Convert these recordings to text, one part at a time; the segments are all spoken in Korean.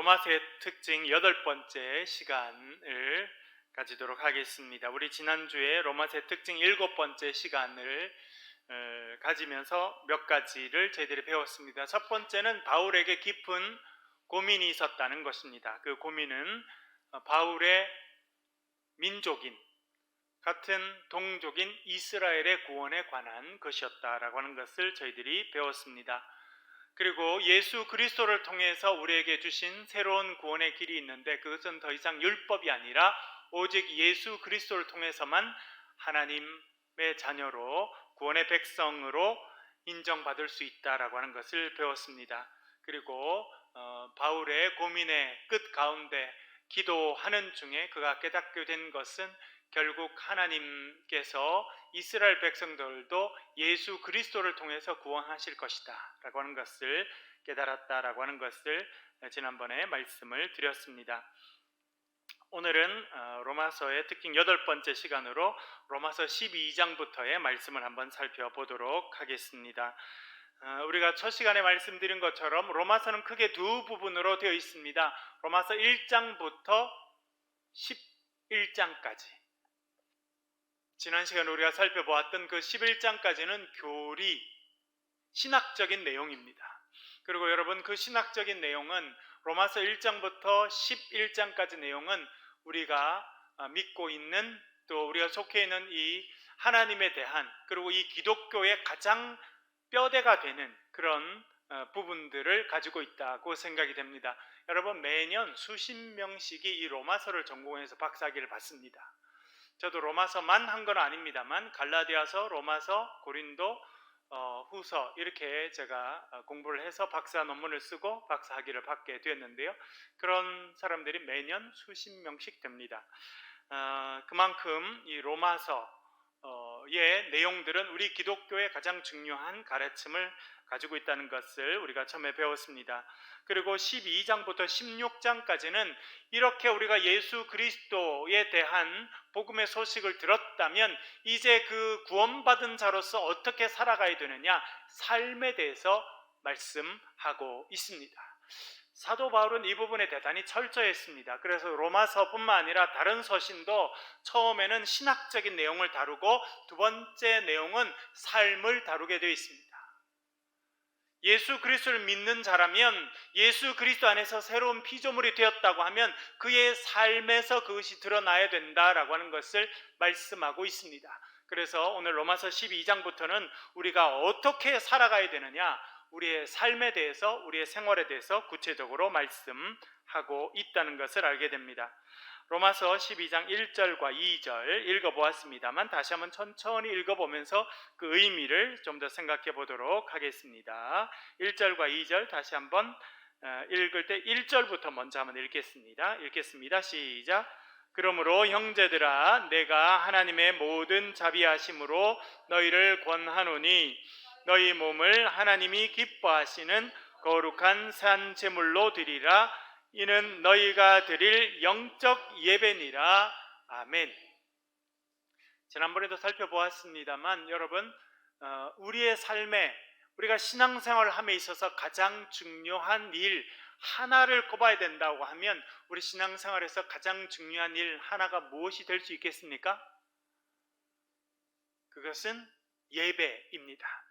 로마서의 특징 8번째 시간을 가지도록 하겠습니다. 우리 지난주에 로마서의 특징 7번째 시간을 가지면서 몇 가지를 저희들이 배웠습니다. 첫 번째는 바울에게 깊은 고민이 있었다는 것입니다. 그 고민은 바울의 민족인 같은 동족인 이스라엘의 구원에 관한 것이었다라고 하는 것을 저희들이 배웠습니다. 그리고 예수 그리스도를 통해서 우리에게 주신 새로운 구원의 길이 있는데 그것은 더 이상 율법이 아니라 오직 예수 그리스도를 통해서만 하나님의 자녀로 구원의 백성으로 인정받을 수 있다라고 하는 것을 배웠습니다. 그리고 바울의 고민의 끝 가운데 기도하는 중에 그가 깨닫게 된 것은 결국 하나님께서 이스라엘 백성들도 예수 그리스도를 통해서 구원하실 것이다 라고 하는 것을 깨달았다라고 하는 것을 지난번에 말씀을 드렸습니다. 오늘은 로마서의 특징 8번째 시간으로 로마서 12장부터의 말씀을 한번 살펴보도록 하겠습니다. 우리가 첫 시간에 말씀드린 것처럼 로마서는 크게 두 부분으로 되어 있습니다. 로마서 1장부터 11장까지. 지난 시간에 우리가 살펴보았던 그 11장까지는 교리, 신학적인 내용입니다. 그리고 여러분 그 신학적인 내용은 로마서 1장부터 11장까지 내용은 우리가 믿고 있는 또 우리가 속해 있는 이 하나님에 대한 그리고 이 기독교의 가장 뼈대가 되는 그런 부분들을 가지고 있다고 생각이 됩니다. 여러분 매년 수십 명씩이 이 로마서를 전공해서 박사학위를 받습니다. 저도 로마서만 한 건 아닙니다만 갈라디아서, 로마서, 고린도, 후서 이렇게 제가 공부를 해서 박사 논문을 쓰고 박사학위를 받게 되었는데요. 그런 사람들이 매년 수십 명씩 됩니다. 그만큼 이 로마서의 내용들은 우리 기독교의 가장 중요한 가르침을 가지고 있다는 것을 우리가 처음에 배웠습니다. 그리고 12장부터 16장까지는 이렇게 우리가 예수 그리스도에 대한 복음의 소식을 들었다면 이제 그 구원받은 자로서 어떻게 살아가야 되느냐 삶에 대해서 말씀하고 있습니다. 사도 바울은 이 부분에 대단히 철저했습니다. 그래서 로마서뿐만 아니라 다른 서신도 처음에는 신학적인 내용을 다루고 두 번째 내용은 삶을 다루게 되어 있습니다. 예수 그리스도를 믿는 자라면 예수 그리스도 안에서 새로운 피조물이 되었다고 하면 그의 삶에서 그것이 드러나야 된다라고 하는 것을 말씀하고 있습니다. 그래서 오늘 로마서 12장부터는 우리가 어떻게 살아가야 되느냐 우리의 삶에 대해서 우리의 생활에 대해서 구체적으로 말씀하고 있다는 것을 알게 됩니다. 로마서 12장 1절과 2절 읽어보았습니다만 다시 한번 천천히 읽어보면서 그 의미를 좀 더 생각해 보도록 하겠습니다. 1절과 2절 다시 한번 읽을 때 1절부터 먼저 한번 읽겠습니다. 시작. 그러므로 형제들아 내가 하나님의 모든 자비하심으로 너희를 권하노니 너희 몸을 하나님이 기뻐하시는 거룩한 산 제물로 드리라. 이는 너희가 드릴 영적 예배니라. 아멘. 지난번에도 살펴보았습니다만 여러분 우리의 삶에 우리가 신앙생활을 함에 있어서 가장 중요한 일 하나를 꼽아야 된다고 하면 우리 신앙생활에서 가장 중요한 일 하나가 무엇이 될 수 있겠습니까? 그것은 예배입니다.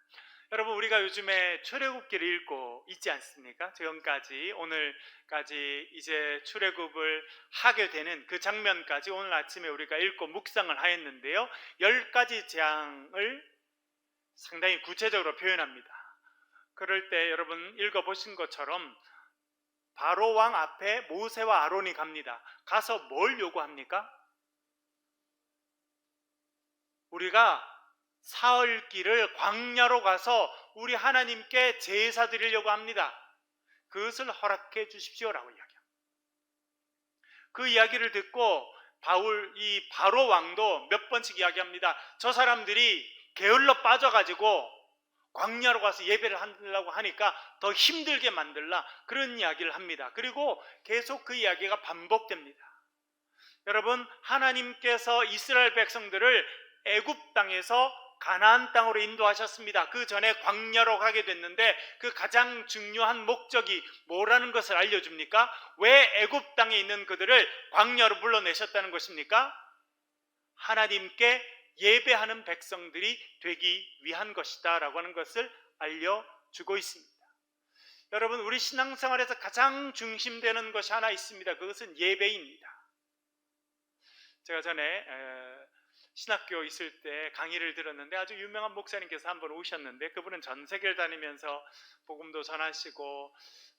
여러분 우리가 요즘에 출애굽기를 읽고 있지 않습니까? 지금까지 오늘까지 이제 출애굽을 하게 되는 그 장면까지 오늘 아침에 우리가 읽고 묵상을 하였는데요. 10가지 재앙을 상당히 구체적으로 표현합니다. 그럴 때 여러분 읽어보신 것처럼 바로 왕 앞에 모세와 아론이 갑니다. 가서 뭘 요구합니까? 우리가 사흘길을 광야로 가서 우리 하나님께 제사 드리려고 합니다. 그것을 허락해 주십시오라고 이야기합니다. 그 이야기를 듣고 이 바로 왕도 몇 번씩 이야기합니다. 저 사람들이 게을러 빠져가지고 광야로 가서 예배를 하려고 하니까 더 힘들게 만들라 그런 이야기를 합니다. 그리고 계속 그 이야기가 반복됩니다. 여러분 하나님께서 이스라엘 백성들을 애굽 땅에서 가나안 땅으로 인도하셨습니다. 그 전에 광야로 가게 됐는데 그 가장 중요한 목적이 뭐라는 것을 알려줍니까? 왜 애굽 땅에 있는 그들을 광야로 불러내셨다는 것입니까? 하나님께 예배하는 백성들이 되기 위한 것이다 라고 하는 것을 알려주고 있습니다. 여러분, 우리 신앙생활에서 가장 중심되는 것이 하나 있습니다. 그것은 예배입니다. 제가 전에 신학교 있을 때 강의를 들었는데 아주 유명한 목사님께서 한번 오셨는데, 그분은 전 세계를 다니면서 복음도 전하시고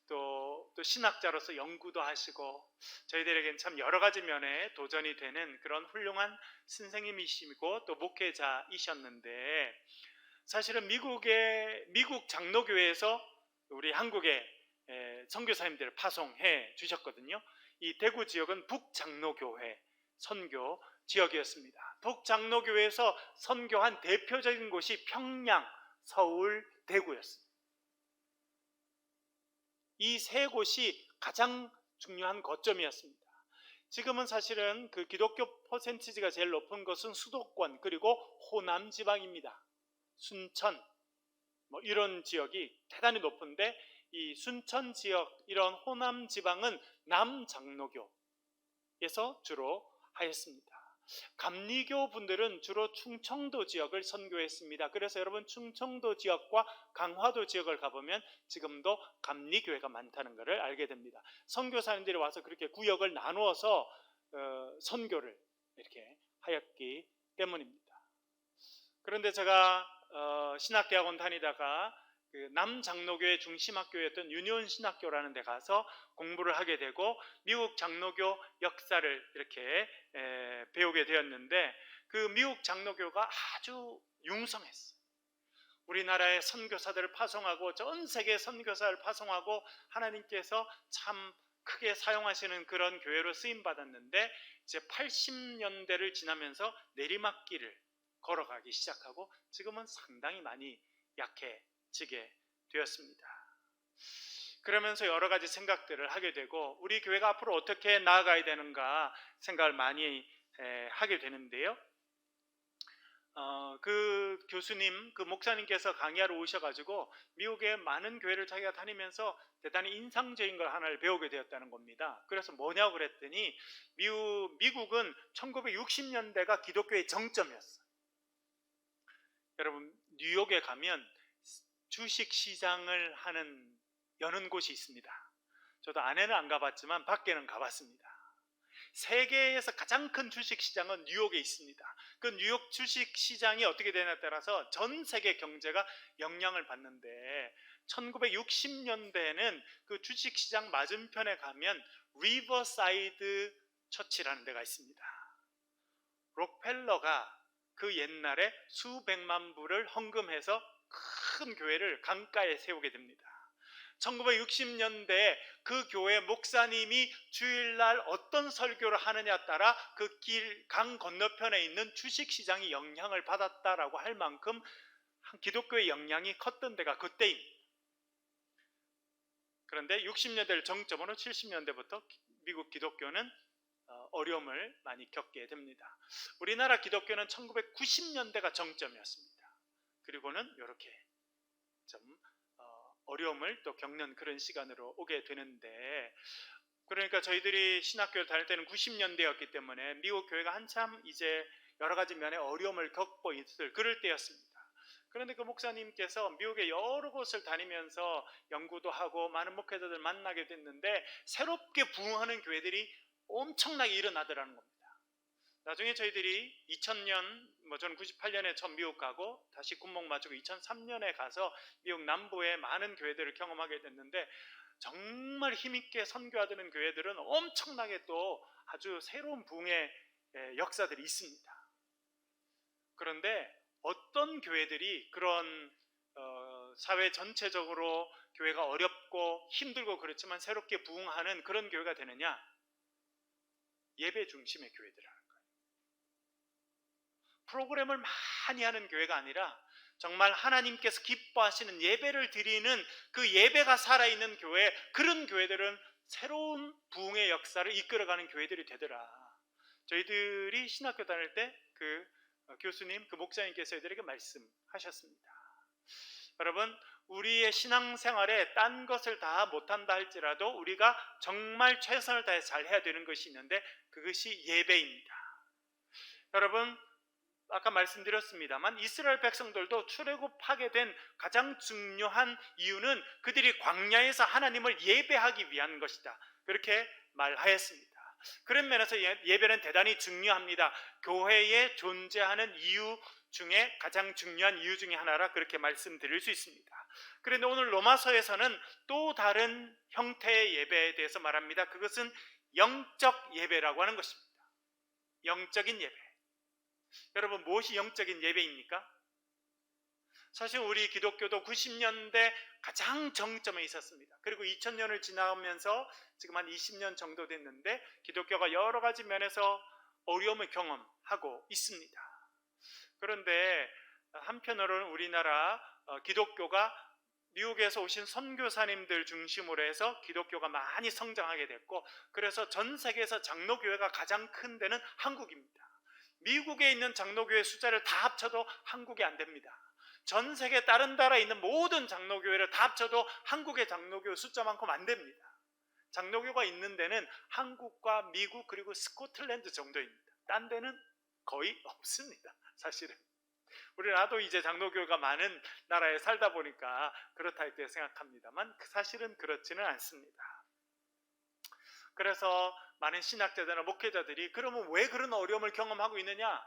또 신학자로서 연구도 하시고 저희들에겐 참 여러 가지 면에 도전이 되는 그런 훌륭한 선생님이시고 또 목회자이셨는데, 사실은 미국 장로교회에서 우리 한국의 선교사님들을 파송해 주셨거든요. 이 대구 지역은 북장로교회 선교 지역이었습니다. 북장로교회에서 선교한 대표적인 곳이 평양, 서울, 대구였습니다. 이 세 곳이 가장 중요한 거점이었습니다. 지금은 사실은 그 기독교 퍼센티지가 제일 높은 것은 수도권 그리고 호남 지방입니다. 순천 이런 지역이 대단히 높은데, 이 순천 지역, 이런 호남 지방은 남장로교에서 주로 하였습니다. 감리교 분들은 주로 충청도 지역을 선교했습니다. 그래서 여러분, 충청도 지역과 강화도 지역을 가보면 지금도 감리교회가 많다는 것을 알게 됩니다. 선교사님들이 와서 그렇게 구역을 나누어서 선교를 이렇게 하였기 때문입니다. 그런데 제가 신학대학원 다니다가 그 남장로교의 중심학교였던 유니온 신학교라는 데 가서 공부를 하게 되고 미국 장로교 역사를 이렇게 배우게 되었는데, 그 미국 장로교가 아주 융성했어요. 우리나라의 선교사들을 파송하고 전 세계 선교사를 파송하고 하나님께서 참 크게 사용하시는 그런 교회로 쓰임 받았는데, 이제 80년대를 지나면서 내리막길을 걸어가기 시작하고 지금은 상당히 많이 약해지게 되었습니다. 그러면서 여러 가지 생각들을 하게 되고 우리 교회가 앞으로 어떻게 나아가야 되는가 생각을 많이 하게 되는데요. 그 교수님, 그 목사님께서 강의하러 오셔가지고 미국의 많은 교회를 자기가 다니면서 대단히 인상적인 걸 하나를 배우게 되었다는 겁니다. 그래서 뭐냐고 그랬더니 미국은 1960년대가 기독교의 정점이었어요. 여러분, 뉴욕에 가면 주식시장을 여는 곳이 있습니다. 저도 안에는 안 가봤지만 밖에는 가봤습니다. 세계에서 가장 큰 주식시장은 뉴욕에 있습니다. 그 뉴욕 주식시장이 어떻게 되냐에 따라서 전 세계 경제가 영향을 받는데, 1960년대에는 그 주식시장 맞은편에 가면 리버사이드 처치라는 데가 있습니다. 록펠러가 그 옛날에 수백만 불을 헌금해서 큰 교회를 강가에 세우게 됩니다. 1960년대에 그 교회 목사님이 주일날 어떤 설교를 하느냐에 따라 그 강 건너편에 있는 주식시장이 영향을 받았다라고 할 만큼 기독교의 영향이 컸던 데가 그때입니다. 그런데 60년대를 정점으로 70년대부터 미국 기독교는 어려움을 많이 겪게 됩니다. 우리나라 기독교는 1990년대가 정점이었습니다. 그리고는 이렇게 좀 어려움을 또 겪는 그런 시간으로 오게 되는데, 그러니까 저희들이 신학교를 다닐 때는 90년대였기 때문에 미국 교회가 한참 이제 여러 가지 면에 어려움을 겪고 있을 그럴 때였습니다. 그런데 그 목사님께서 미국의 여러 곳을 다니면서 연구도 하고 많은 목회자들 만나게 됐는데 새롭게 부흥하는 교회들이 엄청나게 일어나더라는 겁니다. 나중에 저희들이 2000년, 저는 98년에 처음 미국 가고 다시 군목 마치고 2003년에 가서 미국 남부의 많은 교회들을 경험하게 됐는데, 정말 힘있게 선교하는 교회들은 엄청나게 또 아주 새로운 부흥의 역사들이 있습니다. 그런데 어떤 교회들이 그런 사회 전체적으로 교회가 어렵고 힘들고 그렇지만 새롭게 부흥하는 그런 교회가 되느냐? 예배 중심의 교회들이라는 거예요. 프로그램을 많이 하는 교회가 아니라 정말 하나님께서 기뻐하시는 예배를 드리는 그 예배가 살아있는 교회, 그런 교회들은 새로운 부흥의 역사를 이끌어가는 교회들이 되더라. 저희들이 신학교 다닐 때 그 교수님, 그 목사님께서 이들에게 말씀하셨습니다. 여러분, 우리의 신앙생활에 딴 것을 다 못한다 할지라도 우리가 정말 최선을 다해 잘 해야 되는 것이 있는데 그것이 예배입니다. 여러분, 아까 말씀드렸습니다만 이스라엘 백성들도 출애굽하게 된 가장 중요한 이유는 그들이 광야에서 하나님을 예배하기 위한 것이다, 그렇게 말하였습니다. 그런 면에서 예배는 대단히 중요합니다. 교회에 존재하는 이유 중에 가장 중요한 이유 중에 하나라 그렇게 말씀드릴 수 있습니다. 그런데 오늘 로마서에서는 또 다른 형태의 예배에 대해서 말합니다. 그것은 영적 예배라고 하는 것입니다. 영적인 예배. 여러분, 무엇이 영적인 예배입니까? 사실 우리 기독교도 90년대 가장 정점에 있었습니다. 그리고 2000년을 지나면서 지금 한 20년 정도 됐는데 기독교가 여러 가지 면에서 어려움을 경험하고 있습니다. 그런데 한편으로는 우리나라 기독교가 미국에서 오신 선교사님들 중심으로 해서 기독교가 많이 성장하게 됐고, 그래서 전 세계에서 장로교회가 가장 큰 데는 한국입니다. 미국에 있는 장로교회 숫자를 다 합쳐도 한국이 안 됩니다. 전 세계 다른 나라에 있는 모든 장로교회를 다 합쳐도 한국의 장로교회 숫자만큼 안 됩니다. 장로교가 있는 데는 한국과 미국 그리고 스코틀랜드 정도입니다. 딴 데는 거의 없습니다. 사실은 나도 이제 장로교가 많은 나라에 살다 보니까 그렇다 이렇게 생각합니다만 사실은 그렇지는 않습니다. 그래서 많은 신학자들이나 목회자들이 그러면 왜 그런 어려움을 경험하고 있느냐,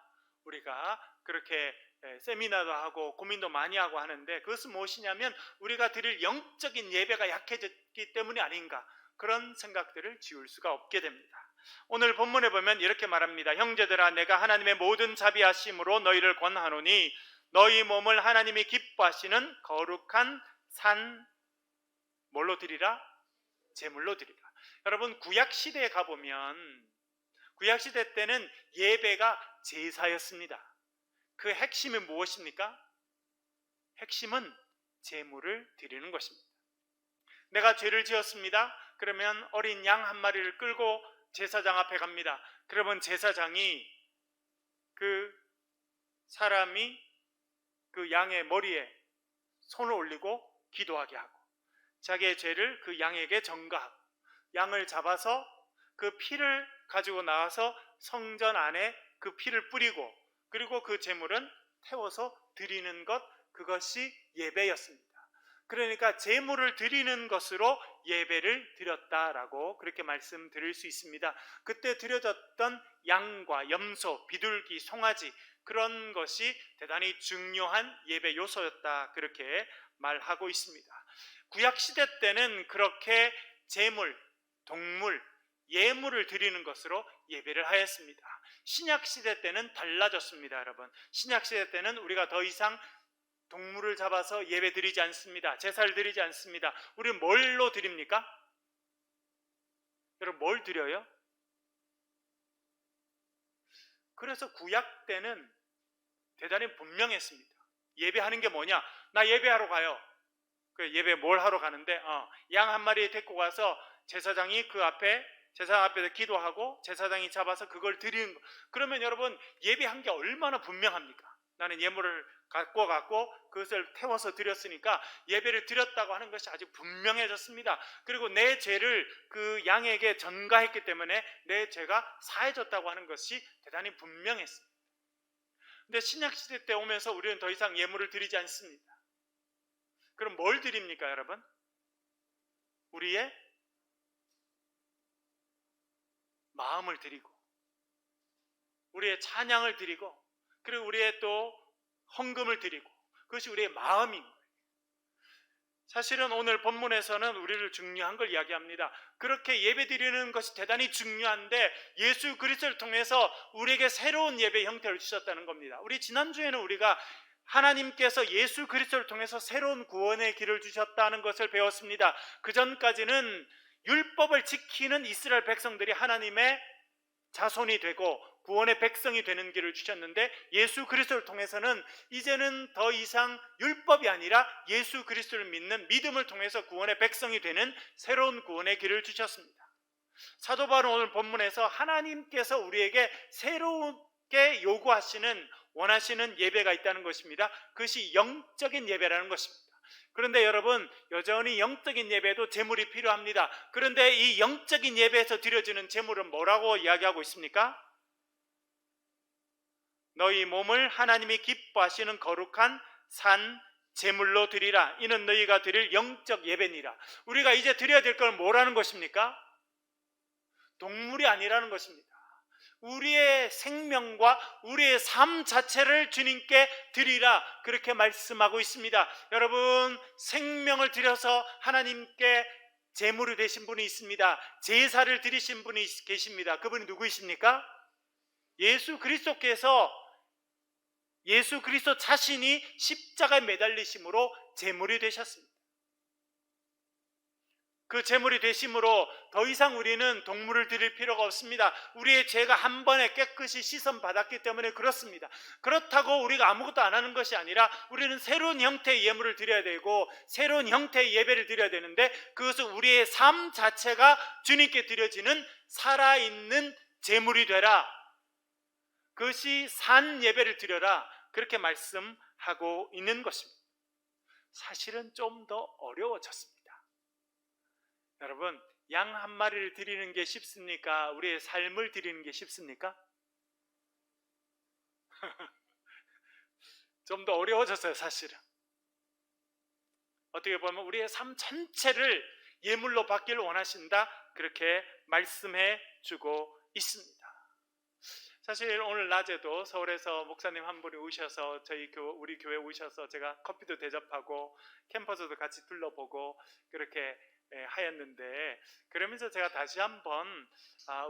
우리가 그렇게 세미나도 하고 고민도 많이 하고 하는데 그것은 무엇이냐면 우리가 드릴 영적인 예배가 약해졌기 때문이 아닌가, 그런 생각들을 지울 수가 없게 됩니다. 오늘 본문에 보면 이렇게 말합니다. 형제들아, 내가 하나님의 모든 자비하심으로 너희를 권하노니 너희 몸을 하나님이 기뻐하시는 거룩한 산 뭘로 드리라? 제물로 드리라. 여러분, 구약시대에 가보면 구약시대 때는 예배가 제사였습니다. 그 핵심이 무엇입니까? 핵심은 제물을 드리는 것입니다. 내가 죄를 지었습니다. 그러면 어린 양 한 마리를 끌고 제사장 앞에 갑니다. 그러면 제사장이 그 사람이 그 양의 머리에 손을 올리고 기도하게 하고 자기의 죄를 그 양에게 전가하고 양을 잡아서 그 피를 가지고 나와서 성전 안에 그 피를 뿌리고 그리고 그 제물은 태워서 드리는 것, 그것이 예배였습니다. 그러니까 제물을 드리는 것으로 예배를 드렸다라고 그렇게 말씀드릴 수 있습니다. 그때 드려졌던 양과 염소, 비둘기, 송아지, 그런 것이 대단히 중요한 예배 요소였다, 그렇게 말하고 있습니다. 구약시대 때는 그렇게 제물, 동물, 예물을 드리는 것으로 예배를 하였습니다. 신약시대 때는 달라졌습니다. 여러분, 신약시대 때는 우리가 더 이상 동물을 잡아서 예배 드리지 않습니다. 제사를 드리지 않습니다. 우리는 뭘로 드립니까? 여러분, 뭘 드려요? 그래서 구약 때는 대단히 분명했습니다. 예배하는 게 뭐냐? 나 예배하러 가요. 그 예배 뭘 하러 가는데 양 한 마리 데리고 가서 제사장이 그 앞에 제사장 앞에서 기도하고 제사장이 잡아서 그걸 드리는 거. 그러면 여러분, 예배한 게 얼마나 분명합니까? 나는 예물을 갖고 그것을 태워서 드렸으니까 예배를 드렸다고 하는 것이 아주 분명해졌습니다. 그리고 내 죄를 그 양에게 전가했기 때문에 내 죄가 사해졌다고 하는 것이 대단히 분명했습니다. 근데 신약시대 때 오면서 우리는 더 이상 예물을 드리지 않습니다. 그럼 뭘 드립니까, 여러분? 우리의 마음을 드리고 우리의 찬양을 드리고 그리고 우리의 또 헌금을 드리고, 그것이 우리의 마음인 거예요. 사실은 오늘 본문에서는 우리를 중요한 걸 이야기합니다. 그렇게 예배 드리는 것이 대단히 중요한데 예수 그리스도를 통해서 우리에게 새로운 예배 형태를 주셨다는 겁니다. 우리 지난주에는 우리가 하나님께서 예수 그리스도를 통해서 새로운 구원의 길을 주셨다는 것을 배웠습니다. 그 전까지는 율법을 지키는 이스라엘 백성들이 하나님의 자손이 되고 구원의 백성이 되는 길을 주셨는데 예수 그리스도를 통해서는 이제는 더 이상 율법이 아니라 예수 그리스도를 믿는 믿음을 통해서 구원의 백성이 되는 새로운 구원의 길을 주셨습니다. 사도 바울은 오늘 본문에서 하나님께서 우리에게 새롭게 요구하시는 원하시는 예배가 있다는 것입니다. 그것이 영적인 예배라는 것입니다. 그런데 여러분, 여전히 영적인 예배도 제물이 필요합니다. 그런데 이 영적인 예배에서 드려지는 제물은 뭐라고 이야기하고 있습니까? 너희 몸을 하나님이 기뻐하시는 거룩한 산 제물로 드리라. 이는 너희가 드릴 영적 예배니라. 우리가 이제 드려야 될 건 뭐라는 것입니까? 동물이 아니라는 것입니다. 우리의 생명과 우리의 삶 자체를 주님께 드리라, 그렇게 말씀하고 있습니다. 여러분, 생명을 드려서 하나님께 제물이 되신 분이 있습니다. 제사를 드리신 분이 계십니다. 그분이 누구이십니까? 예수 그리스도께서, 예수 그리스도 자신이 십자가에 매달리심으로 제물이 되셨습니다. 그 제물이 되심으로 더 이상 우리는 동물을 드릴 필요가 없습니다. 우리의 죄가 한 번에 깨끗이 씻음 받았기 때문에 그렇습니다. 그렇다고 우리가 아무것도 안 하는 것이 아니라 우리는 새로운 형태의 예물을 드려야 되고 새로운 형태의 예배를 드려야 되는데, 그것은 우리의 삶 자체가 주님께 드려지는 살아있는 제물이 되라. 그것이 산 예배를 드려라, 그렇게 말씀하고 있는 것입니다. 사실은 좀 더 어려워졌습니다. 여러분, 양 한 마리를 드리는 게 쉽습니까? 우리의 삶을 드리는 게 쉽습니까? 좀 더 어려워졌어요, 사실은. 어떻게 보면 우리의 삶 전체를 예물로 받기를 원하신다, 그렇게 말씀해 주고 있습니다. 사실 오늘 낮에도 서울에서 목사님 한 분이 오셔서 우리 교회 오셔서 제가 커피도 대접하고 캠퍼스도 같이 둘러보고 그렇게 하였는데, 그러면서 제가 다시 한번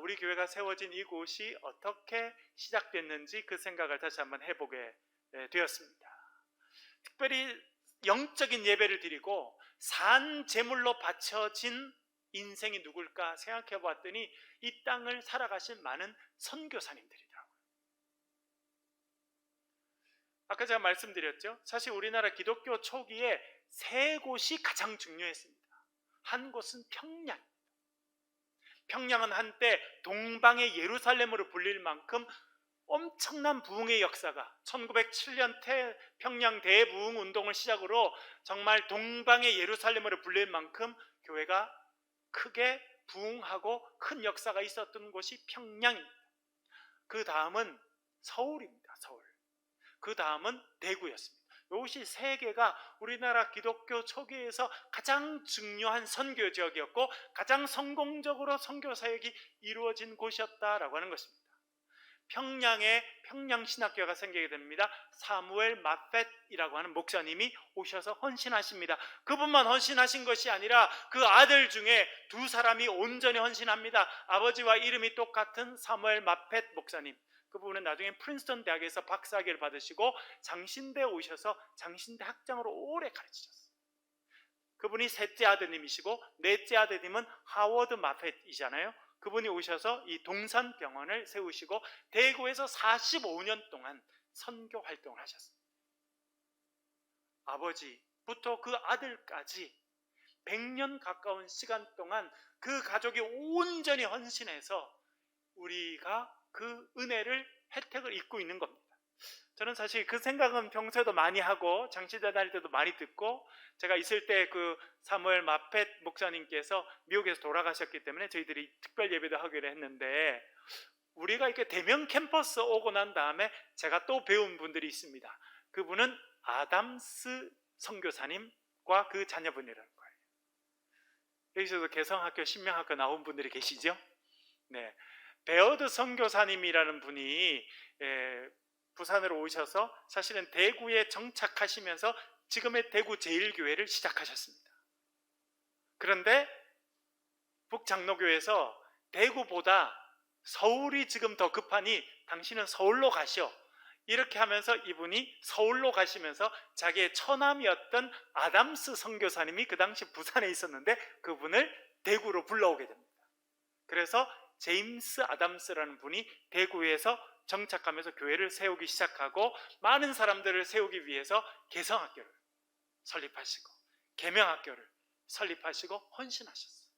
우리 교회가 세워진 이곳이 어떻게 시작됐는지 그 생각을 다시 한번 해보게 되었습니다. 특별히 영적인 예배를 드리고 산 제물로 바쳐진 인생이 누굴까 생각해 보았더니 이 땅을 살아가신 많은 선교사님들이더라고요. 아까 제가 말씀드렸죠. 사실 우리나라 기독교 초기에 세 곳이 가장 중요했습니다. 한 곳은 평양. 평양은 한때 동방의 예루살렘으로 불릴 만큼 엄청난 부흥의 역사가 1907년 평양 대부흥 운동을 시작으로 정말 동방의 예루살렘으로 불릴 만큼 교회가 크게 부흥하고 큰 역사가 있었던 곳이 평양입니다. 그 다음은 서울입니다. 서울. 그 다음은 대구였습니다. 이것이 세 개가 우리나라 기독교 초기에서 가장 중요한 선교 지역이었고 가장 성공적으로 선교 사역이 이루어진 곳이었다라고 하는 것입니다. 평양에 평양신학교가 생기게 됩니다. 사무엘 마펫이라고 하는 목사님이 오셔서 헌신하십니다. 그분만 헌신하신 것이 아니라 그 아들 중에 두 사람이 온전히 헌신합니다. 아버지와 이름이 똑같은 사무엘 마펫 목사님, 그분은 나중에 프린스턴 대학에서 박사학위를 받으시고 장신대에 오셔서 장신대 학장으로 오래 가르치셨어요. 그분이 셋째 아드님이시고 넷째 아드님은 하워드 마펫이잖아요. 그분이 오셔서 이 동산병원을 세우시고 대구에서 45년 동안 선교 활동을 하셨습니다. 아버지부터 그 아들까지 100년 가까운 시간 동안 그 가족이 온전히 헌신해서 우리가 그 은혜를, 혜택을 입고 있는 겁니다. 저는 사실 그 생각은 평소에도 많이 하고 장시대 다닐 때도 많이 듣고, 제가 있을 때 그 사무엘 마펫 목사님께서 미국에서 돌아가셨기 때문에 저희들이 특별 예배도 하기로 했는데, 우리가 이렇게 대면 캠퍼스 오고 난 다음에 제가 또 배운 분들이 있습니다. 그분은 아담스 선교사님과 그 자녀분이라는 거예요. 여기서도 개성학교, 신명학교 나온 분들이 계시죠? 네, 베어드 선교사님이라는 분이 부산으로 오셔서 사실은 대구에 정착하시면서 지금의 대구 제일교회를 시작하셨습니다. 그런데 북장로교에서 대구보다 서울이 지금 더 급하니 당신은 서울로 가시오, 이렇게 하면서 이분이 서울로 가시면서 자기의 처남이었던 아담스 선교사님이 그 당시 부산에 있었는데 그분을 대구로 불러오게 됩니다. 그래서 제임스 아담스라는 분이 대구에서 정착하면서 교회를 세우기 시작하고 많은 사람들을 세우기 위해서 개성학교를 설립하시고 계명학교를 설립하시고 헌신하셨어요.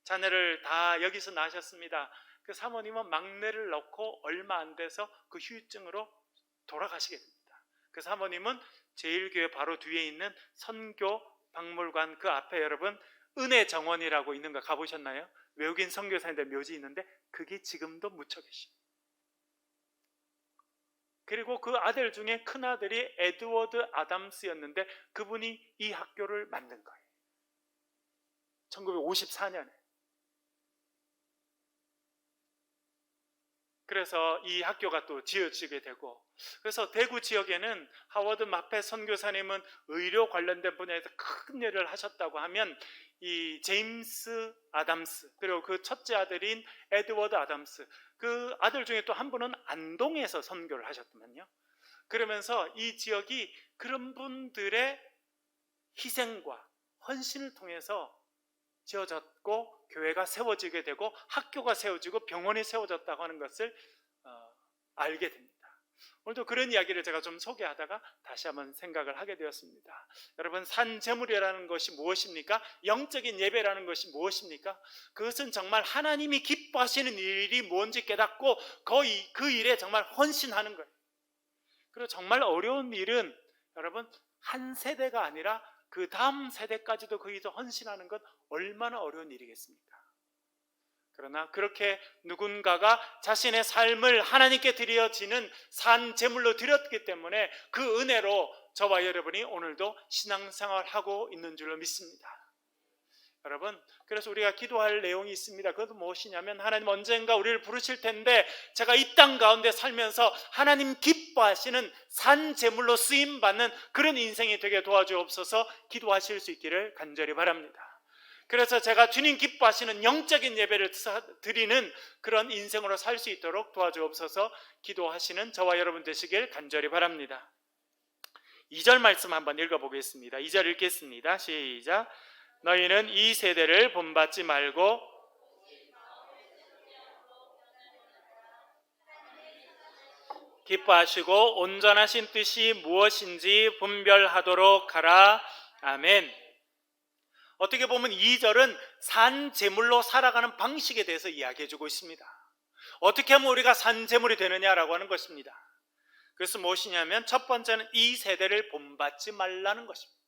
자녀를 다 여기서 낳으셨습니다. 그 사모님은 막내를 낳고 얼마 안 돼서 그 후유증으로 돌아가시게 됩니다. 그래서 사모님은 제1교회 바로 뒤에 있는 선교 박물관 그 앞에 여러분 은혜 정원이라고 있는 거 가보셨나요? 외국인 선교사인데 묘지 있는데 그게 지금도 묻혀 계십니다. 그리고 그 아들 중에 큰 아들이 에드워드 아담스였는데 그분이 이 학교를 만든 거예요. 1954년에. 그래서 이 학교가 또 지어지게 되고, 그래서 대구 지역에는 하워드 마페 선교사님은 의료 관련된 분야에서 큰 일을 하셨다고 하면 이 제임스 아담스, 그리고 그 첫째 아들인 에드워드 아담스, 그 아들 중에 또 한 분은 안동에서 선교를 하셨더만요. 그러면서 이 지역이 그런 분들의 희생과 헌신을 통해서 지어졌고 교회가 세워지게 되고 학교가 세워지고 병원이 세워졌다고 하는 것을 알게 됩니다. 오늘도 그런 이야기를 제가 좀 소개하다가 다시 한번 생각을 하게 되었습니다. 여러분, 산제물이라는 것이 무엇입니까? 영적인 예배라는 것이 무엇입니까? 그것은 정말 하나님이 기뻐하시는 일이 뭔지 깨닫고 그 일에 정말 헌신하는 거예요. 그리고 정말 어려운 일은 여러분 한 세대가 아니라 그 다음 세대까지도 거기서 헌신하는 것 얼마나 어려운 일이겠습니까? 그러나 그렇게 누군가가 자신의 삶을 하나님께 드려지는 산 제물로 드렸기 때문에 그 은혜로 저와 여러분이 오늘도 신앙생활을 하고 있는 줄로 믿습니다. 여러분, 그래서 우리가 기도할 내용이 있습니다. 그것은 무엇이냐면 하나님 언젠가 우리를 부르실 텐데 제가 이 땅 가운데 살면서 하나님 기뻐하시는 산 제물로 쓰임받는 그런 인생이 되게 도와주옵소서 기도하실 수 있기를 간절히 바랍니다. 그래서 제가 주님 기뻐하시는 영적인 예배를 드리는 그런 인생으로 살 수 있도록 도와주옵소서 기도하시는 저와 여러분 되시길 간절히 바랍니다. 2절 말씀 한번 읽어보겠습니다. 2절 읽겠습니다. 시작. 너희는 이 세대를 본받지 말고 기뻐하시고 온전하신 뜻이 무엇인지 분별하도록 하라. 아멘. 어떻게 보면 2절은 산 제물로 살아가는 방식에 대해서 이야기해주고 있습니다. 어떻게 하면 우리가 산 제물이 되느냐라고 하는 것입니다. 그래서 무엇이냐면 첫 번째는 이 세대를 본받지 말라는 것입니다.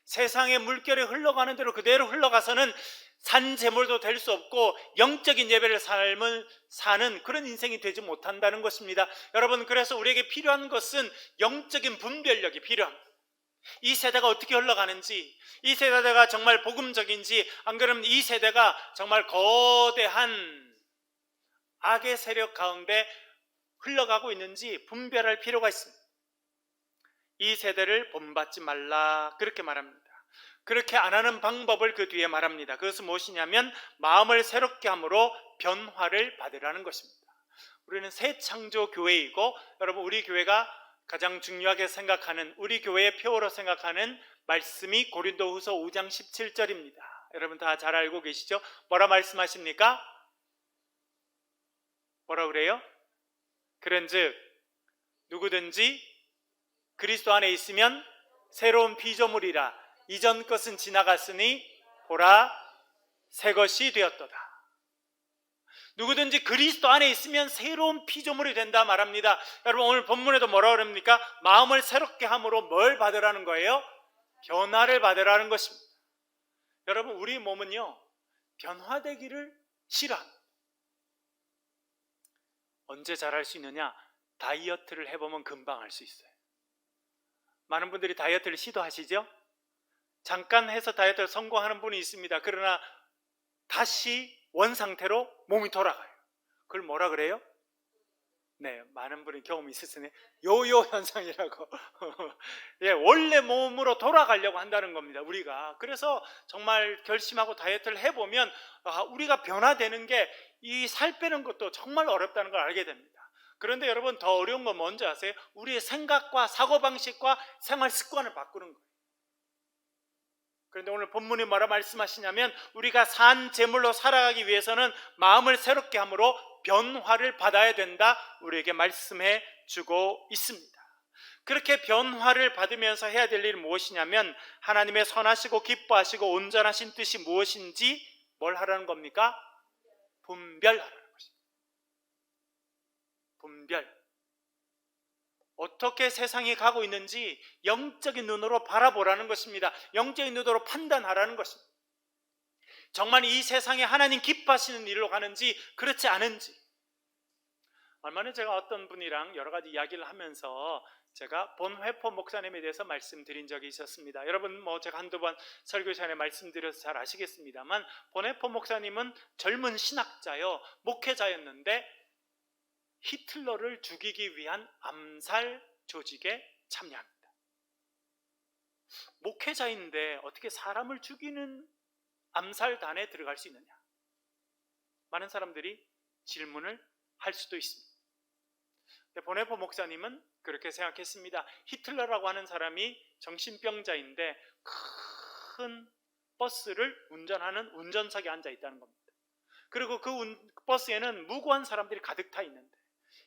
세상의 물결이 흘러가는 대로 그대로 흘러가서는 산 제물도 될 수 없고 영적인 예배를 사는 그런 인생이 되지 못한다는 것입니다. 여러분, 그래서 우리에게 필요한 것은 영적인 분별력이 필요합니다. 이 세대가 어떻게 흘러가는지, 이 세대가 정말 복음적인지, 안 그러면 이 세대가 정말 거대한 악의 세력 가운데 흘러가고 있는지 분별할 필요가 있습니다. 이 세대를 본받지 말라 그렇게 말합니다. 그렇게 안 하는 방법을 그 뒤에 말합니다. 그것은 무엇이냐면 마음을 새롭게 함으로 변화를 받으라는 것입니다. 우리는 새 창조 교회이고 여러분 우리 교회가 가장 중요하게 생각하는 우리 교회의 표어로 생각하는 말씀이 고린도후서 5장 17절입니다. 여러분 다 잘 알고 계시죠? 뭐라 말씀하십니까? 뭐라 그래요? 그런즉 누구든지 그리스도 안에 있으면 새로운 피조물이라 이전 것은 지나갔으니 보라 새 것이 되었도다. 누구든지 그리스도 안에 있으면 새로운 피조물이 된다 말합니다. 여러분 오늘 본문에도 뭐라 그럽니까? 마음을 새롭게 함으로 뭘 받으라는 거예요? 변화를 받으라는 것입니다. 여러분 우리 몸은요 변화되기를 싫어합니다. 언제 잘할 수 있느냐? 다이어트를 해보면 금방 알 수 있어요. 많은 분들이 다이어트를 시도하시죠? 잠깐 해서 다이어트를 성공하는 분이 있습니다. 그러나 다시 원상태로 몸이 돌아가요. 그걸 뭐라 그래요? 네, 많은 분이 경험이 있으시네. 요요 현상이라고. 예, 원래 몸으로 돌아가려고 한다는 겁니다. 우리가. 그래서 정말 결심하고 다이어트를 해보면 우리가 변화되는 게 이 살 빼는 것도 정말 어렵다는 걸 알게 됩니다. 그런데 여러분 더 어려운 건 뭔지 아세요? 우리의 생각과 사고방식과 생활 습관을 바꾸는 거예요. 그런데 오늘 본문이 뭐라 말씀하시냐면 우리가 산 제물로 살아가기 위해서는 마음을 새롭게 함으로 변화를 받아야 된다 우리에게 말씀해 주고 있습니다. 그렇게 변화를 받으면서 해야 될 일은 무엇이냐면 하나님의 선하시고 기뻐하시고 온전하신 뜻이 무엇인지 뭘 하라는 겁니까? 분별하라는 것입니다. 분별. 어떻게 세상이 가고 있는지 영적인 눈으로 바라보라는 것입니다. 영적인 눈으로 판단하라는 것입니다. 정말 이 세상에 하나님 기뻐하시는 일로 가는지 그렇지 않은지. 얼마 전에 제가 어떤 분이랑 여러 가지 이야기를 하면서 제가 본회포 목사님에 대해서 말씀드린 적이 있었습니다. 여러분 제가 한두 번 설교 시간에 말씀드려서 잘 아시겠습니다만, 본회포 목사님은 젊은 신학자요, 목회자였는데 히틀러를 죽이기 위한 암살 조직에 참여합니다. 목회자인데 어떻게 사람을 죽이는 암살단에 들어갈 수 있느냐? 많은 사람들이 질문을 할 수도 있습니다. 보네포 목사님은 그렇게 생각했습니다. 히틀러라고 하는 사람이 정신병자인데 큰 버스를 운전하는 운전석에 앉아 있다는 겁니다. 그리고 그 버스에는 무고한 사람들이 가득 타 있는데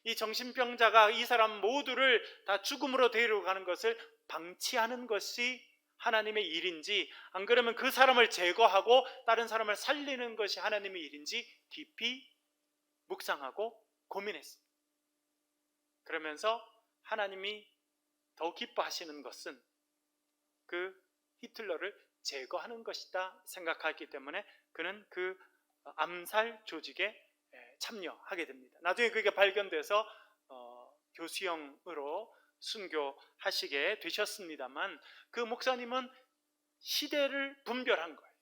이 정신병자가 이 사람 모두를 다 죽음으로 데려가는 것을 방치하는 것이 하나님의 일인지, 안 그러면 그 사람을 제거하고 다른 사람을 살리는 것이 하나님의 일인지 깊이 묵상하고 고민했습니다. 그러면서 하나님이 더 기뻐하시는 것은 그 히틀러를 제거하는 것이다 생각하기 때문에 그는 그 암살 조직에 참여하게 됩니다. 나중에 그게 발견돼서 교수형으로 순교하시게 되셨습니다만, 그 목사님은 시대를 분별한 거예요.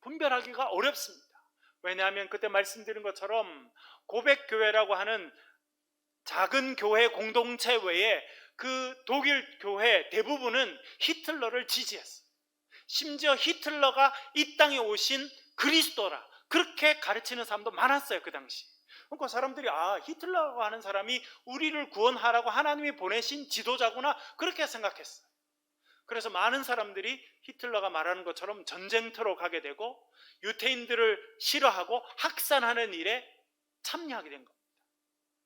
분별하기가 어렵습니다. 왜냐하면 그때 말씀드린 것처럼 고백교회라고 하는 작은 교회 공동체 외에 그 독일 교회 대부분은 히틀러를 지지했어요. 심지어 히틀러가 이 땅에 오신 그리스도라 그렇게 가르치는 사람도 많았어요. 그 당시. 그러니까 사람들이 히틀러라고 하는 사람이 우리를 구원하라고 하나님이 보내신 지도자구나 그렇게 생각했어요. 그래서 많은 사람들이 히틀러가 말하는 것처럼 전쟁터로 가게 되고 유태인들을 싫어하고 학살하는 일에 참여하게 된 겁니다.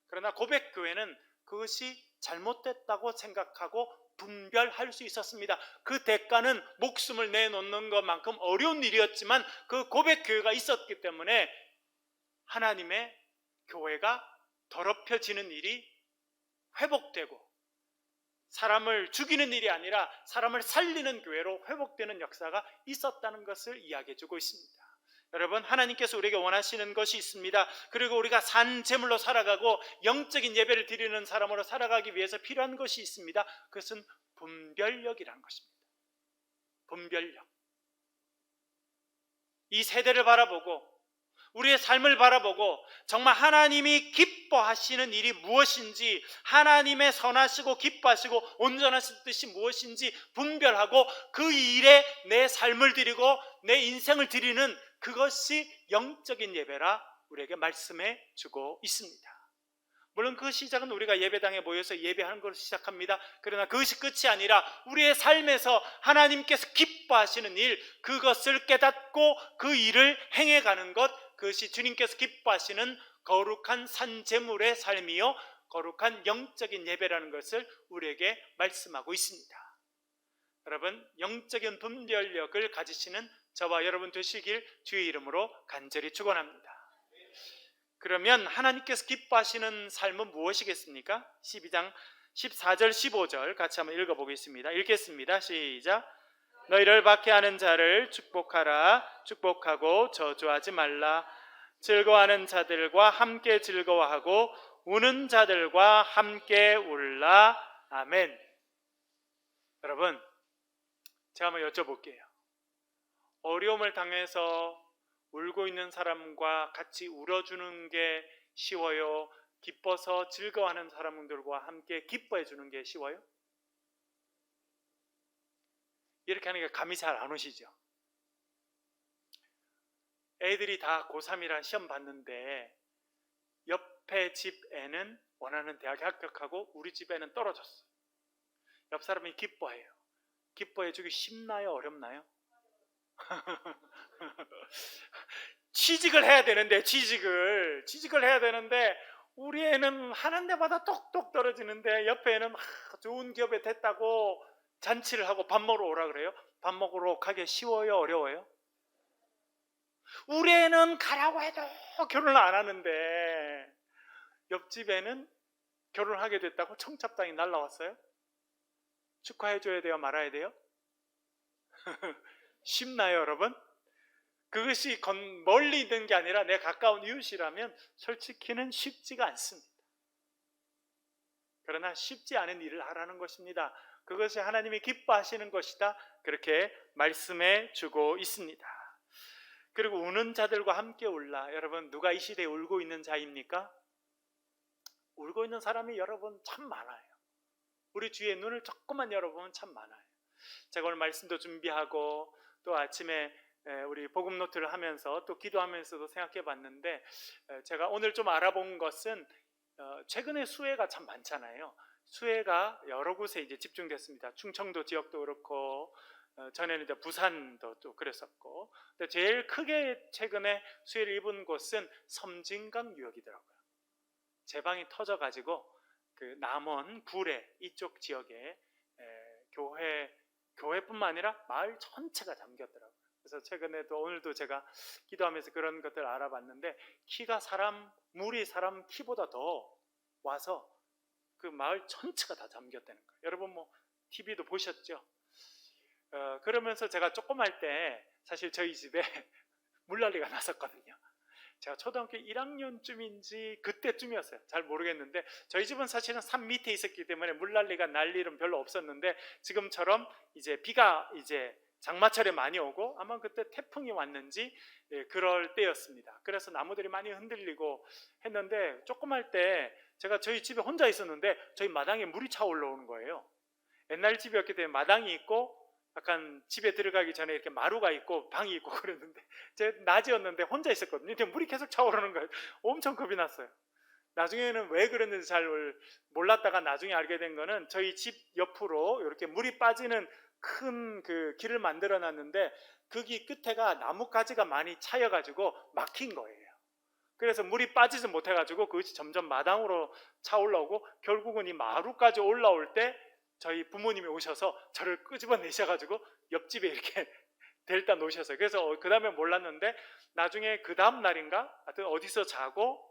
그러나 고백교회는 그것이 잘못됐다고 생각하고 분별할 수 있었습니다. 그 대가는 목숨을 내놓는 것만큼 어려운 일이었지만 그 고백교회가 있었기 때문에 하나님의 교회가 더럽혀지는 일이 회복되고 사람을 죽이는 일이 아니라 사람을 살리는 교회로 회복되는 역사가 있었다는 것을 이야기해주고 있습니다. 여러분, 하나님께서 우리에게 원하시는 것이 있습니다. 그리고 우리가 산 제물로 살아가고 영적인 예배를 드리는 사람으로 살아가기 위해서 필요한 것이 있습니다. 그것은 분별력이라는 것입니다. 분별력. 이 세대를 바라보고 우리의 삶을 바라보고 정말 하나님이 기뻐하시는 일이 무엇인지, 하나님의 선하시고 기뻐하시고 온전하신 뜻이 무엇인지 분별하고 그 일에 내 삶을 드리고 내 인생을 드리는 그것이 영적인 예배라 우리에게 말씀해 주고 있습니다. 물론 그 시작은 우리가 예배당에 모여서 예배하는 것으로 시작합니다. 그러나 그것이 끝이 아니라 우리의 삶에서 하나님께서 기뻐하시는 일, 그것을 깨닫고 그 일을 행해가는 것, 그것이 주님께서 기뻐하시는 거룩한 산제물의 삶이요 거룩한 영적인 예배라는 것을 우리에게 말씀하고 있습니다. 여러분, 영적인 분별력을 가지시는 저와 여러분 되시길 주의 이름으로 간절히 축원합니다. 그러면 하나님께서 기뻐하시는 삶은 무엇이겠습니까? 12장 14절 15절 같이 한번 읽어보겠습니다. 읽겠습니다. 시작. 너희를 박해하는 자를 축복하라. 축복하고 저주하지 말라. 즐거워하는 자들과 함께 즐거워하고 우는 자들과 함께 울라. 아멘. 여러분, 제가 한번 여쭤볼게요. 어려움을 당해서 울고 있는 사람과 같이 울어주는 게 쉬워요? 기뻐서 즐거워하는 사람들과 함께 기뻐해 주는 게 쉬워요? 이렇게 하는 게 감이 잘 안 오시죠? 애들이 다 고3이라 시험 봤는데 옆에 집 애는 원하는 대학에 합격하고 우리 집 애는 떨어졌어요. 옆 사람이 기뻐해요. 기뻐해 주기 쉽나요? 어렵나요? 취직을 해야 되는데 취직을 해야 되는데 우리 애는 하는 데마다 똑똑 떨어지는데 옆에 애는 좋은 기업에 됐다고 잔치를 하고 밥 먹으러 오라 그래요. 밥 먹으러 가기 쉬워요? 어려워요? 우리 애는 가라고 해도 결혼을 안 하는데 옆집 애는 결혼하게 됐다고 청첩장이 날라왔어요? 축하해줘야 돼요? 말아야 돼요? 쉽나요, 여러분? 그것이 멀리 있는 게 아니라 내 가까운 이웃이라면 솔직히는 쉽지가 않습니다. 그러나 쉽지 않은 일을 하라는 것입니다. 그것이 하나님이 기뻐하시는 것이다. 그렇게 말씀해 주고 있습니다. 그리고 우는 자들과 함께 울라. 여러분, 누가 이 시대에 울고 있는 자입니까? 울고 있는 사람이 여러분 참 많아요. 우리 주위에 눈을 조금만 열어보면 참 많아요. 제가 오늘 말씀도 준비하고 또 아침에 우리 복음 노트를 하면서 또 기도하면서도 생각해 봤는데, 제가 오늘 좀 알아본 것은 최근에 수해가 참 많잖아요. 수해가 여러 곳에 이제 집중됐습니다. 충청도 지역도 그렇고 전에는 이제 부산도 또 그랬었고, 근데 제일 크게 최근에 수해를 입은 곳은 섬진강 유역이더라고요. 제방이 터져가지고 그 남원 구례 이쪽 지역에 교회뿐만 아니라 마을 전체가 잠겼더라고요. 그래서 최근에도 오늘도 제가 기도하면서 그런 것들을 알아봤는데, 물이 사람 키보다 더 와서 그 마을 전체가 다 잠겼다는 거예요. 여러분 뭐 TV도 보셨죠? 그러면서 제가 조금 할 때 사실 저희 집에 물난리가 났었거든요. 제가 초등학교 1학년쯤인지 그때쯤이었어요. 잘 모르겠는데 저희 집은 사실은 산 밑에 있었기 때문에 물난리가 날 일은 별로 없었는데, 지금처럼 이제 비가 이제 장마철에 많이 오고 아마 그때 태풍이 왔는지 그럴 때였습니다. 그래서 나무들이 많이 흔들리고 했는데, 조금 할 때 제가 저희 집에 혼자 있었는데 저희 마당에 물이 차 올라오는 거예요. 옛날 집이었기 때문에 마당이 있고 약간 집에 들어가기 전에 이렇게 마루가 있고 방이 있고 그랬는데, 제 낮이었는데 혼자 있었거든요. 근데 물이 계속 차오르는 거예요. 엄청 겁이 났어요. 나중에는 왜 그랬는지 잘 몰랐다가 나중에 알게 된 거는, 저희 집 옆으로 이렇게 물이 빠지는 큰 그 길을 만들어 놨는데 거기 끝에가 나뭇가지가 많이 차여가지고 막힌 거예요. 그래서 물이 빠지지 못해가지고 그것이 점점 마당으로 차올라오고 결국은 이 마루까지 올라올 때 저희 부모님이 오셔서 저를 끄집어내셔가지고 옆집에 이렇게 데려다 놓으셨어요. 그래서 그 다음에 몰랐는데, 나중에 그 다음 날인가 하여튼 어디서 자고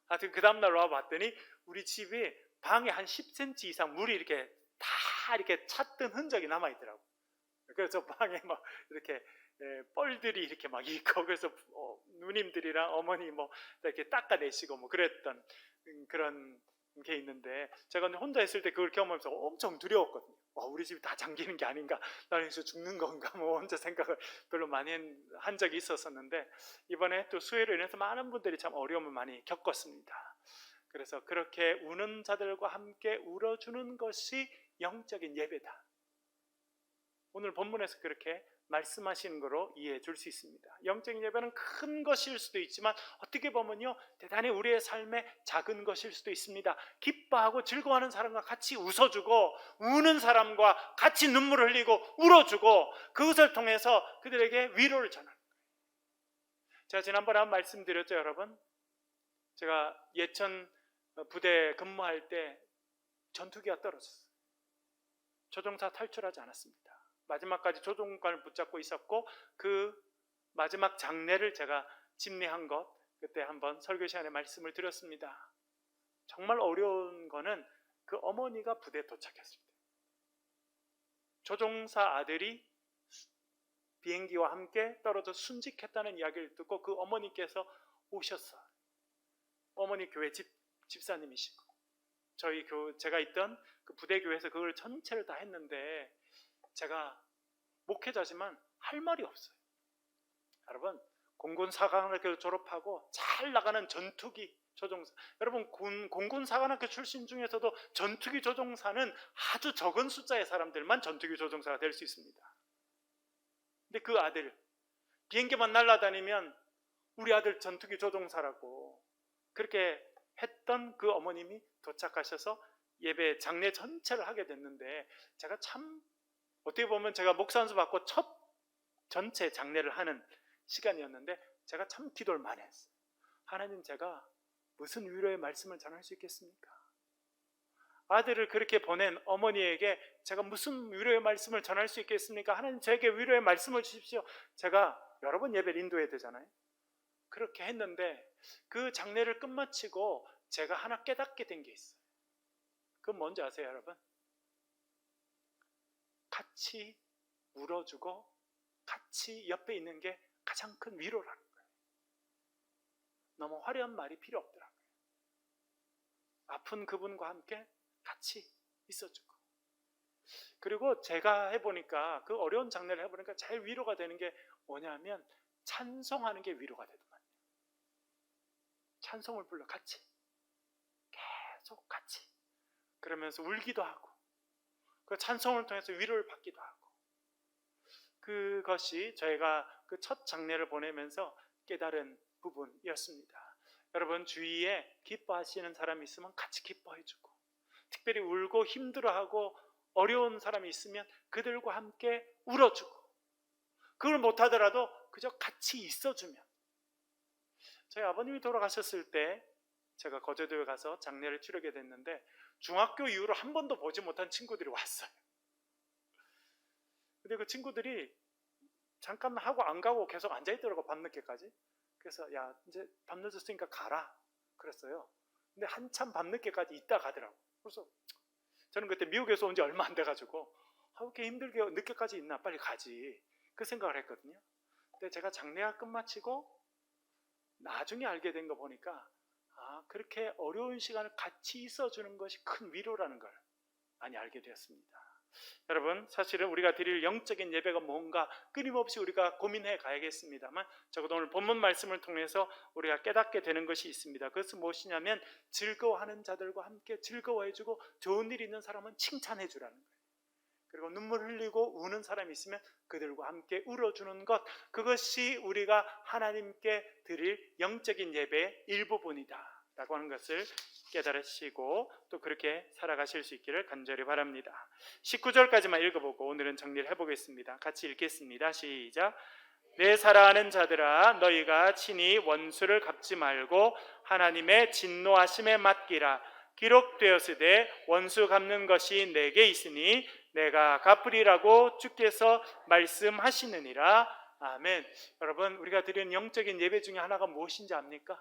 하여튼 그 다음 날 와봤더니 우리 집이 방에 한 10cm 이상 물이 이렇게 다 이렇게 찼던 흔적이 남아있더라고요. 그래서 방에 막 이렇게 뻘들이 이렇게 막 있고, 그래서 누님들이랑 어머니 뭐 이렇게 닦아내시고 뭐 그랬던 그런 게 있는데, 제가 혼자 있을 때 그걸 경험하면서 엄청 두려웠거든요. 우리 집이 다 잠기는 게 아닌가, 나는 여기서 죽는 건가, 뭐 혼자 생각을 별로 많이 한 적이 있었었는데, 이번에 또 수해로 인해서 많은 분들이 참 어려움을 많이 겪었습니다. 그래서 그렇게 우는 자들과 함께 울어주는 것이 영적인 예배다. 오늘 본문에서 그렇게 말씀하시는 거로 이해해 줄 수 있습니다. 영적인 예배는 큰 것일 수도 있지만 어떻게 보면요, 대단히 우리의 삶에 작은 것일 수도 있습니다. 기뻐하고 즐거워하는 사람과 같이 웃어주고, 우는 사람과 같이 눈물을 흘리고 울어주고, 그것을 통해서 그들에게 위로를 전하는 거예요. 제가 지난번에 한 말씀드렸죠, 여러분. 제가 예천 부대 근무할 때 전투기가 떨어졌어요. 조종사 탈출하지 않았습니다. 마지막까지 조종관을 붙잡고 있었고, 그 마지막 장례를 제가 집례한 것, 그때 한번 설교 시간에 말씀을 드렸습니다. 정말 어려운 거는 그 어머니가 부대에 도착했을 때, 조종사 아들이 비행기와 함께 떨어져 순직했다는 이야기를 듣고 그 어머니께서 오셨어요. 어머니 교회 집사님이시고, 제가 있던 그 부대 교회에서 그걸 전체를 다 했는데, 제가 목회자지만 할 말이 없어요. 여러분, 공군사관학교 졸업하고 잘 나가는 전투기 조종사, 여러분 공군사관학교 출신 중에서도 전투기 조종사는 아주 적은 숫자의 사람들만 전투기 조종사가 될 수 있습니다. 근데 그 아들, 비행기만 날아다니면 우리 아들 전투기 조종사라고 그렇게 했던 그 어머님이 도착하셔서 예배 장례 전체를 하게 됐는데, 제가 참 어떻게 보면 제가 목사 안수 받고 첫 전체 장례를 하는 시간이었는데, 제가 참 기도를 많이 했어요. 하나님, 제가 무슨 위로의 말씀을 전할 수 있겠습니까? 아들을 그렇게 보낸 어머니에게 제가 무슨 위로의 말씀을 전할 수 있겠습니까? 하나님, 저에게 위로의 말씀을 주십시오. 제가 여러 번 예배를 인도해야 되잖아요. 그렇게 했는데 그 장례를 끝마치고 제가 하나 깨닫게 된 게 있어요. 그건 뭔지 아세요, 여러분? 같이 울어주고 같이 옆에 있는 게 가장 큰 위로라는 거예요. 너무 화려한 말이 필요 없더라고요. 아픈 그분과 함께 같이 있어주고. 그리고 제가 해보니까, 그 어려운 장례를 해보니까 제일 위로가 되는 게 뭐냐면 찬송하는 게 위로가 되더만요. 찬송을 불러 같이, 계속 같이, 그러면서 울기도 하고, 그 찬송을 통해서 위로를 받기도 하고, 그것이 저희가 그 첫 장례를 보내면서 깨달은 부분이었습니다. 여러분, 주위에 기뻐하시는 사람이 있으면 같이 기뻐해주고, 특별히 울고 힘들어하고 어려운 사람이 있으면 그들과 함께 울어주고, 그걸 못하더라도 그저 같이 있어주면. 저희 아버님이 돌아가셨을 때 제가 거제도에 가서 장례를 치르게 됐는데, 중학교 이후로 한 번도 보지 못한 친구들이 왔어요. 근데 그 친구들이 잠깐 하고 안 가고 계속 앉아있더라고, 밤늦게까지. 그래서 야, 이제 밤 늦었으니까 가라 그랬어요. 근데 한참 밤늦게까지 있다 가더라고. 그래서 저는 그때 미국에서 온 지 얼마 안 돼가지고 이렇게 힘들게 늦게까지 있나, 빨리 가지, 그 생각을 했거든요. 근데 제가 장례가 끝마치고 나중에 알게 된 거 보니까, 그렇게 어려운 시간을 같이 있어주는 것이 큰 위로라는 걸 많이 알게 되었습니다. 여러분, 사실은 우리가 드릴 영적인 예배가 뭔가 끊임없이 우리가 고민해 가야겠습니다만, 적어도 오늘 본문 말씀을 통해서 우리가 깨닫게 되는 것이 있습니다. 그것은 무엇이냐면, 즐거워하는 자들과 함께 즐거워해주고, 좋은 일 있는 사람은 칭찬해 주라는 거예요. 그리고 눈물 흘리고 우는 사람이 있으면 그들과 함께 울어주는 것, 그것이 우리가 하나님께 드릴 영적인 예배의 일부분이다 라고 하는 것을 깨달으시고 또 그렇게 살아가실 수 있기를 간절히 바랍니다. 19절까지만 읽어보고 오늘은 정리를 해보겠습니다. 같이 읽겠습니다. 시작. 내 사랑하는 자들아, 너희가 친히 원수를 갚지 말고 하나님의 진노하심에 맡기라. 기록되었으되 원수 갚는 것이 내게 있으니 내가 갚으리라고 주께서 말씀하시느니라. 아멘. 여러분, 우리가 드리는 영적인 예배 중에 하나가 무엇인지 압니까?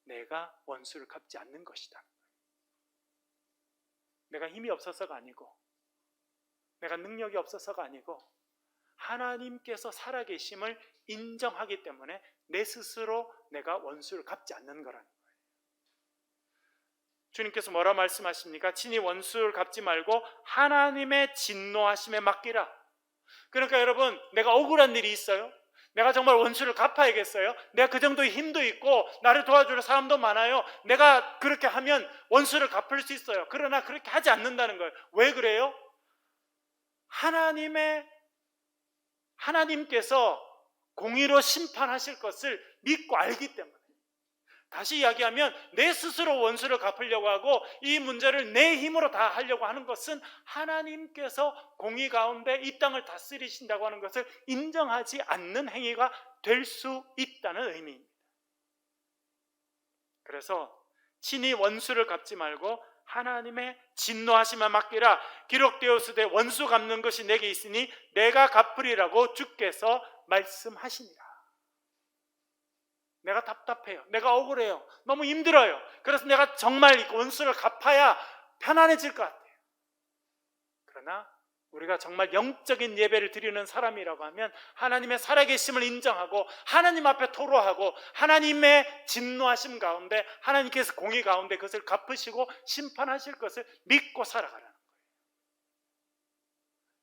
내가 원수를 갚지 않는 것이다. 내가 힘이 없어서가 아니고, 내가 능력이 없어서가 아니고, 하나님께서 살아계심을 인정하기 때문에 내 스스로 내가 원수를 갚지 않는 거라는 거예요. 주님께서 뭐라 말씀하십니까? 친히 원수를 갚지 말고 하나님의 진노하심에 맡기라. 그러니까 여러분, 내가 억울한 일이 있어요? 내가 정말 원수를 갚아야겠어요? 내가 그 정도의 힘도 있고 나를 도와줄 사람도 많아요. 내가 그렇게 하면 원수를 갚을 수 있어요. 그러나 그렇게 하지 않는다는 거예요. 왜 그래요? 하나님께서 공의로 심판하실 것을 믿고 알기 때문에. 다시 이야기하면, 내 스스로 원수를 갚으려고 하고 이 문제를 내 힘으로 다 하려고 하는 것은 하나님께서 공의 가운데 이 땅을 다스리신다고 하는 것을 인정하지 않는 행위가 될 수 있다는 의미입니다. 그래서 친히 원수를 갚지 말고 하나님의 진노하심에 맡기라. 기록되었으되 원수 갚는 것이 내게 있으니 내가 갚으리라고 주께서 말씀하시니라. 내가 답답해요. 내가 억울해요. 너무 힘들어요. 그래서 내가 정말 원수를 갚아야 편안해질 것 같아요. 그러나 우리가 정말 영적인 예배를 드리는 사람이라고 하면 하나님의 살아계심을 인정하고 하나님 앞에 토로하고 하나님의 진노하심 가운데, 하나님께서 공의 가운데 그것을 갚으시고 심판하실 것을 믿고 살아가라는 거예요.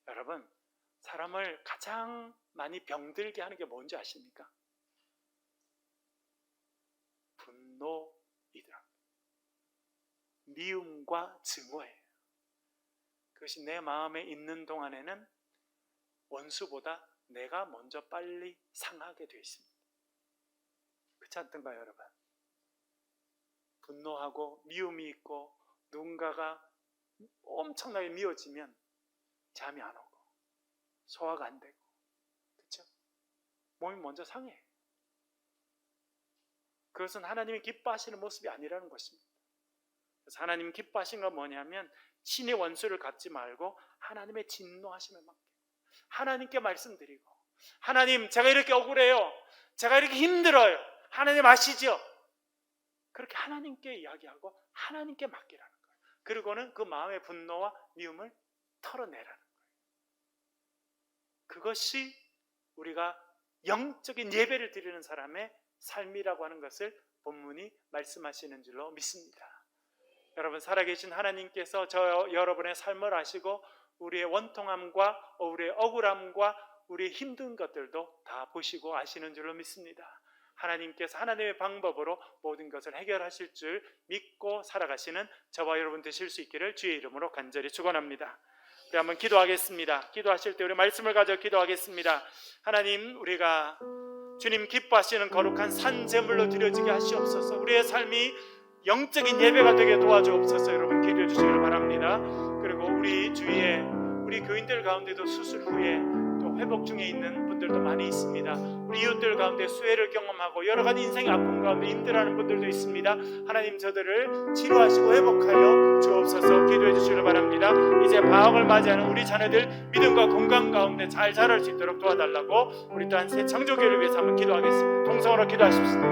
여러분, 사람을 가장 많이 병들게 하는 게 뭔지 아십니까? 분노이더라. 미움과 증오예요. 그것이 내 마음에 있는 동안에는 원수보다 내가 먼저 빨리 상하게 되어 있습니다. 그렇지 않던가요, 여러분? 분노하고 미움이 있고 누군가가 엄청나게 미워지면 잠이 안 오고 소화가 안 되고, 그렇죠? 몸이 먼저 상해. 그것은 하나님이 기뻐하시는 모습이 아니라는 것입니다. 그래서 하나님이 기뻐하시는 건 뭐냐면, 친히 원수를 갚지 말고 하나님의 진노하심을 맡겨 하나님께 말씀드리고, 하나님, 제가 이렇게 억울해요, 제가 이렇게 힘들어요, 하나님 아시죠? 그렇게 하나님께 이야기하고 하나님께 맡기라는 거예요. 그리고는 그 마음의 분노와 미움을 털어내라는 거예요. 그것이 우리가 영적인 예배를 드리는 사람의 삶이라고 하는 것을 본문이 말씀하시는 줄로 믿습니다. 여러분, 살아계신 하나님께서 여러분의 삶을 아시고 우리의 원통함과 우리의 억울함과 우리의 힘든 것들도 다 보시고 아시는 줄로 믿습니다. 하나님께서 하나님의 방법으로 모든 것을 해결하실 줄 믿고 살아가시는 저와 여러분 되실 수 있기를 주의 이름으로 간절히 축원합니다. 우리 한번 기도하겠습니다. 기도하실 때 우리 말씀을 가져 기도하겠습니다. 하나님, 우리가 주님 기뻐하시는 거룩한 산제물로 드려지게 하시옵소서. 우리의 삶이 영적인 예배가 되게 도와주옵소서. 여러분 기도해 주시길 바랍니다. 그리고 우리 주위에 우리 교인들 가운데도 수술 후에 또 회복 중에 있는 분들도 많이 있습니다. 우리 이웃들 가운데 수혜를 경험하고 여러 가지 인생의 아픔 가운데 힘들어하는 분들도 있습니다. 하나님, 저들을 치료하시고 회복하여 주옵소서. 기도해 주시길 바랍니다. 이제 방학을 맞이하는 우리 자녀들 믿음과 건강 가운데 잘 자랄 수 있도록 도와달라고 우리 또한 새 창조교회를 위해서 한번 기도하겠습니다. 동성으로 기도하십시다.